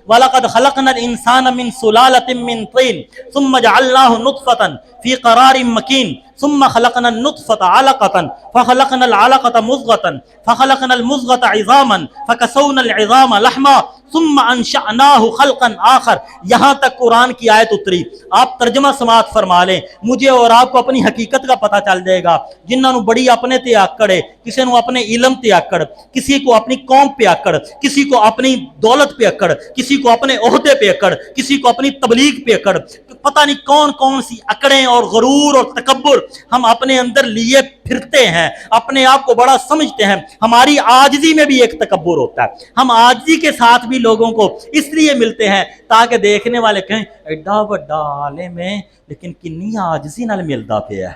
وَلَقَدْ خَلَقْنَا الْإِنسَانَ مِنْ سُلَالَةٍ مِنْ طِينٍ ثُمَّ جَعَلْنَاهُ نُطْفَةً فِي قَرَارٍ مَكِينٍ ثُمَّ خَلَقْنَا النُّطْفَةَ عَلَقَةً فَخَلَقْنَا الْعَلَقَةَ مُضْغَةً فَخَلَقْنَا الْمُضْغَةَ عِظَامًا فَكَسَوْنَا الْعِظَامَ لَحْمًا ثُمَّ أَنشَأْنَاهُ خَلْقًا آخَر۔ یہاں تک قرآن کی آیت اتری۔ آپ ترجمہ سماعت فرما لیں، مجھے اور آپ کو اپنی حقیقت کا پتہ چل جائے گا۔ جنہاں نو بڑی اپنے تے آکڑ ہے، کسی نو اپنے علم تے آکڑ، کسی کو اپنی قوم پہ آکڑ، کسی کو اپنی دولت پہ آکڑ، کسی کو اپنے عہدے پہ آکڑ، کسی کو اپنی تبلیغ پہ آکڑ، پتہ نہیں کون کون سی اکڑیں اور غرور اور تکبر ہم اپنے اندر لیے پھرتے ہیں، اپنے آپ کو بڑا سمجھتے ہیں۔ ہماری عاجزی میں بھی ایک تکبر ہوتا ہے۔ ہم عاجزی کے ساتھ بھی لوگوں کو اس لیے ملتے ہیں تاکہ دیکھنے والے کہیں ایڈا بڑا عالم ہے لیکن کنی عاجزی نال ملدا پیا ہے۔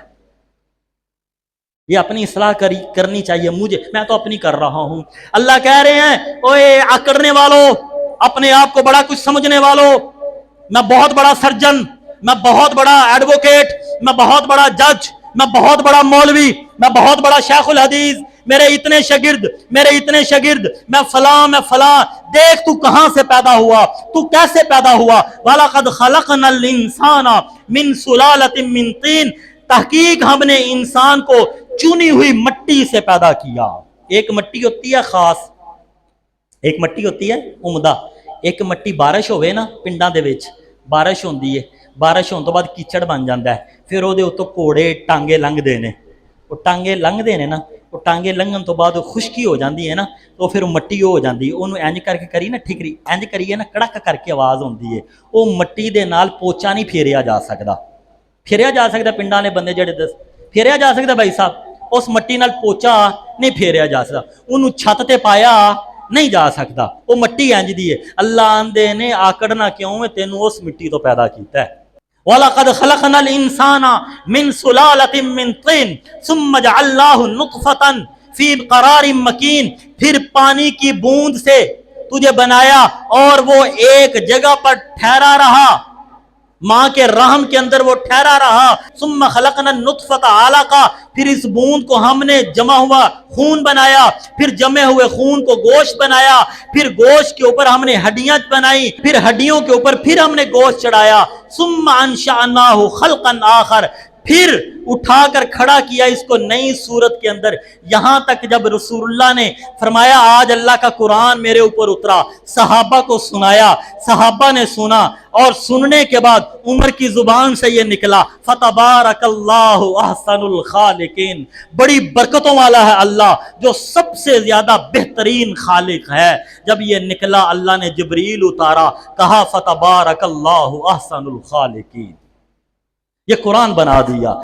یہ اپنی اصلاح کرنی چاہیے۔ میں تو اپنی کر رہا ہوں۔ اللہ کہہ رہے ہیں اوے آکڑنے والوں، اپنے آپ کو بڑا کچھ سمجھنے والوں، میں بہت بڑا سرجن، میں بہت بڑا ایڈوکیٹ، میں بہت بڑا جج، میں بہت بڑا مولوی، میں بہت بڑا شیخ الحدیث، میرے اتنے شاگرد، میں فلاں۔ دیکھ تو کہاں سے پیدا ہوا، تو کیسے پیدا ہوا۔ وَلَقَدْ خَلَقْنَا الْإِنسَانَ مِنْ سُلَالَةٍ مِنْ طِينٍ، تحقیق ہم نے انسان کو چنی ہوئی مٹی سے پیدا کیا۔ ایک مٹی ہوتی ہے خاص، ایک مٹی ہوتی ہے عمدہ، ایک مٹی بارش ہوئے نا پنڈاں دے وچ، بارش ہوندی ہے، بارش ہونے تو بعد کیچڑ بن جاتا ہے، پھر وہ اتوں کوڑے ٹانگے لنگ دے نے، وہ ٹانگے لنگ دے نے نا، وہ ٹانگے لنگن تو بعد خشکی ہو جاندی ہے نا، تو پھر مٹی ہو جاندی ہے، انہوں انج کر کے کری نا ٹھکری، انج کریے نا کڑک کر کے آواز ہوندی ہے، وہ مٹی دے نال پوچا نہیں پھیریا جا سکدا۔ پھیریا جا سکتا پنڈاں نے بندے جڑے دس پھیریا جا سکتا بھائی صاحب، اس مٹی نال پوچا نہیں پھیریا جا سکتا، انہوں چھت تے پایا نہیں جا سکتا، وہ مٹی انج دی ہے۔ اللہ آندے نے آکڑنا کیوں ہے، تینوں اس مٹی تو پیدا کیتا ہے۔ وَلَقَدْ خَلَقْنَا الْإِنسَانَ مِنْ سُلَالَةٍ مِنْ طِينٍ ثُمَّ جَعَلْنَاهُ نُطْفَةً فِي قَرَارٍ مَكِينٍ، پھر پانی کی بوند سے تجھے بنایا اور وہ ایک جگہ پر ٹھہرا رہا، ماں کے رحم کے اندر وہ ٹھہرا رہا۔ ثم خلقنا النطفة علقہ، پھر اس بوند کو ہم نے جمع ہوا خون بنایا، پھر جمے ہوئے خون کو گوشت بنایا، پھر گوشت کے اوپر ہم نے ہڈیاں بنائی، پھر ہڈیوں کے اوپر پھر ہم نے گوشت چڑھایا۔ ثم انشأناه خلقا آخر، پھر اٹھا کر کھڑا کیا اس کو نئی صورت کے اندر، یہاں تک جب رسول اللہ نے فرمایا آج اللہ کا قرآن میرے اوپر اترا، صحابہ کو سنایا، صحابہ نے سنا، اور سننے کے بعد عمر کی زبان سے یہ نکلا فتبارک اللہ احسن الخالقین، بڑی برکتوں والا ہے اللہ جو سب سے زیادہ بہترین خالق ہے۔ جب یہ نکلا اللہ نے جبریل اتارا، کہا فتبارک اللہ احسن الخالقین، یہ قرآن بنا دیا۔